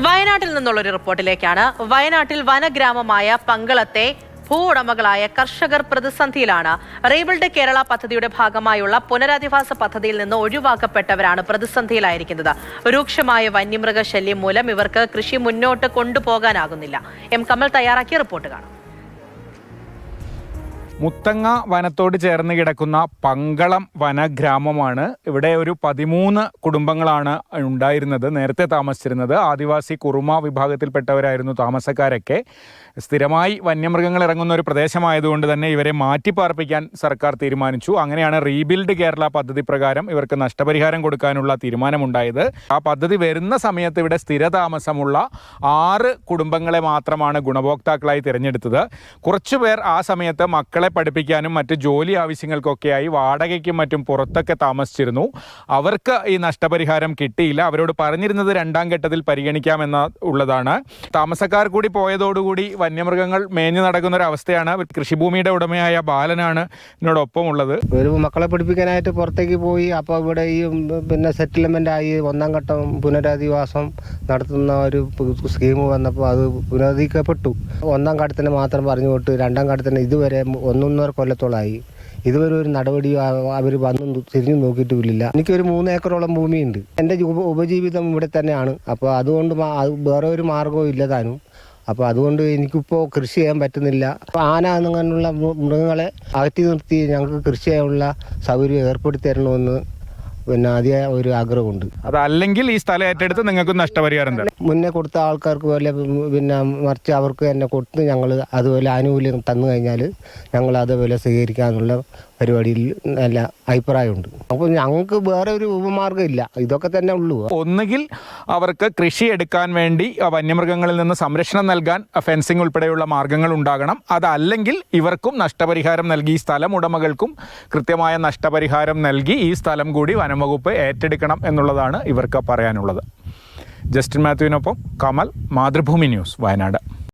വയനാട്ടിൽ നിന്നുള്ളൊരു റിപ്പോർട്ടിലേക്കാണ്. വയനാട്ടിൽ വനഗ്രാമമായ പങ്കളത്തെ ഭൂവുടമകളായ കർഷകർ പ്രതിസന്ധിയിലാണ്. റീബിൽഡ് കേരള പദ്ധതിയുടെ ഭാഗമായുള്ള പുനരധിവാസ പദ്ധതിയിൽ നിന്ന് ഒഴിവാക്കപ്പെട്ടവരാണ് പ്രതിസന്ധിയിലായിരിക്കുന്നത്. രൂക്ഷമായ വന്യമൃഗ ശല്യം മൂലം ഇവർക്ക് കൃഷി മുന്നോട്ട് കൊണ്ടുപോകാനാകുന്നില്ല. എം കമൽ തയ്യാറാക്കിയ റിപ്പോർട്ട് കാണാം. മുത്തങ്ങ വനത്തോട് ചേർന്ന് കിടക്കുന്ന പങ്കളം വനഗ്രാമമാണ്. ഇവിടെ ഒരു 13 കുടുംബങ്ങളാണ് ഉണ്ടായിരുന്നത്, നേരത്തെ താമസിച്ചിരുന്നത്. ആദിവാസി കുറുമ വിഭാഗത്തിൽപ്പെട്ടവരായിരുന്നു താമസക്കാരൊക്കെ. സ്ഥിരമായി വന്യമൃഗങ്ങൾ ഇറങ്ങുന്ന ഒരു പ്രദേശമായതുകൊണ്ട് തന്നെ ഇവരെ മാറ്റിപ്പാർപ്പിക്കാൻ സർക്കാർ തീരുമാനിച്ചു. അങ്ങനെയാണ് റീബിൽഡ് കേരള പദ്ധതി പ്രകാരം ഇവർക്ക് നഷ്ടപരിഹാരം കൊടുക്കാനുള്ള തീരുമാനമുണ്ടായത്. ആ പദ്ധതി വരുന്ന സമയത്ത് ഇവിടെ സ്ഥിരതാമസമുള്ള 6 കുടുംബങ്ങളെ മാത്രമാണ് ഗുണഭോക്താക്കളായി തിരഞ്ഞെടുത്തത്. കുറച്ചുപേർ ആ സമയത്ത് മക്കളെ പഠിപ്പിക്കാനും മറ്റ് ജോലി ആവശ്യങ്ങൾക്കൊക്കെയായി വാടകയ്ക്കും മറ്റും പുറത്തൊക്കെ താമസിച്ചിരുന്നു. അവർക്ക് ഈ നഷ്ടപരിഹാരം കിട്ടിയില്ല. അവരോട് പറഞ്ഞിരുന്നത് 2ാം ഘട്ടത്തിൽ പരിഗണിക്കാമെന്ന ഉള്ളതാണ്. താമസക്കാർ കൂടി പോയതോടുകൂടി വന്യമൃഗങ്ങൾ മേഞ്ഞു നടക്കുന്ന ഒരു അവസ്ഥയാണ്. കൃഷിഭൂമിയുടെ ഉടമയായ ബാലനാണ് എന്നോടൊപ്പം ഉള്ളത്. ഒരു മക്കളെ പഠിപ്പിക്കാനായിട്ട് പുറത്തേക്ക് പോയി. അപ്പോൾ ഇവിടെ ഈ സെറ്റിൽമെൻ്റ് ആയി 1ാം ഘട്ടം പുനരധിവാസം നടത്തുന്ന ഒരു സ്കീം വന്നപ്പോൾ അത് പുനരധിക്കപ്പെട്ടു. 1ാം ഘട്ടത്തിന് മാത്രം പറഞ്ഞു വിട്ട് 2ാം ഘട്ടത്തിന് ഇതുവരെ 1.5 കൊല്ലത്തോളമായി. ഇതുവരെ ഒരു നടപടി അവർ വന്ന് തിരിഞ്ഞു നോക്കിയിട്ടുമില്ല. എനിക്കൊരു 3 ഏക്കറോളം ഭൂമിയുണ്ട്. എൻ്റെ ഉപജീവിതം ഇവിടെ തന്നെയാണ്. അപ്പോൾ അതുകൊണ്ട് വേറെ ഒരു മാർഗവും ഇല്ല താനും. അപ്പോൾ അതുകൊണ്ട് എനിക്കിപ്പോൾ കൃഷി ചെയ്യാൻ പറ്റുന്നില്ല. അപ്പോൾ ആന അങ്ങനെയുള്ള മൃഗങ്ങളെ അകറ്റി നിർത്തി ഞങ്ങൾക്ക് കൃഷി ചെയ്യാനുള്ള സൗകര്യം ഏർപ്പെടുത്തി തരണമെന്ന് അതിയായ ഒരു ആഗ്രഹമുണ്ട്. അതല്ലെങ്കിൽ ഈ സ്ഥലം ഏറ്റെടുത്ത് നിങ്ങൾക്ക് നഷ്ടപരിഹാരം തരാം. മുന്നേ കൊടുത്ത ആൾക്കാർക്ക് പോലെ മറിച്ച് അവർക്ക് തന്നെ കൊടുത്ത് ഞങ്ങൾ അതുപോലെ ആനുകൂല്യം തന്നു കഴിഞ്ഞാൽ ഞങ്ങൾ അതുപോലെ സ്വീകരിക്കാനുള്ള പരിപാടിയിൽ നല്ല അഭിപ്രായമുണ്ട്. അപ്പോൾ ഞങ്ങൾക്ക് വേറെ ഒരു ഉപമാർഗ്ഗം ഇല്ല, ഇതൊക്കെ തന്നെ ഉള്ളൂ. ഒന്നുകിൽ അവർക്ക് കൃഷി എടുക്കാൻ വേണ്ടി വന്യമൃഗങ്ങളിൽ നിന്ന് സംരക്ഷണം നൽകാൻ ഫെൻസിംഗ് ഉൾപ്പെടെയുള്ള മാർഗ്ഗങ്ങൾ ഉണ്ടാകണം. അതല്ലെങ്കിൽ ഇവർക്കും നഷ്ടപരിഹാരം നൽകി, ഈ സ്ഥലം ഉടമകൾക്കും കൃത്യമായ നഷ്ടപരിഹാരം നൽകി ഈ സ്ഥലം കൂടി വനംവകുപ്പ് ഏറ്റെടുക്കണം എന്നുള്ളതാണ് ഇവർക്ക് പറയാനുള്ളത്. ജസ്റ്റിൻ മാത്യുവിനൊപ്പം കമൽ, മാതൃഭൂമി ന്യൂസ്, വയനാട്.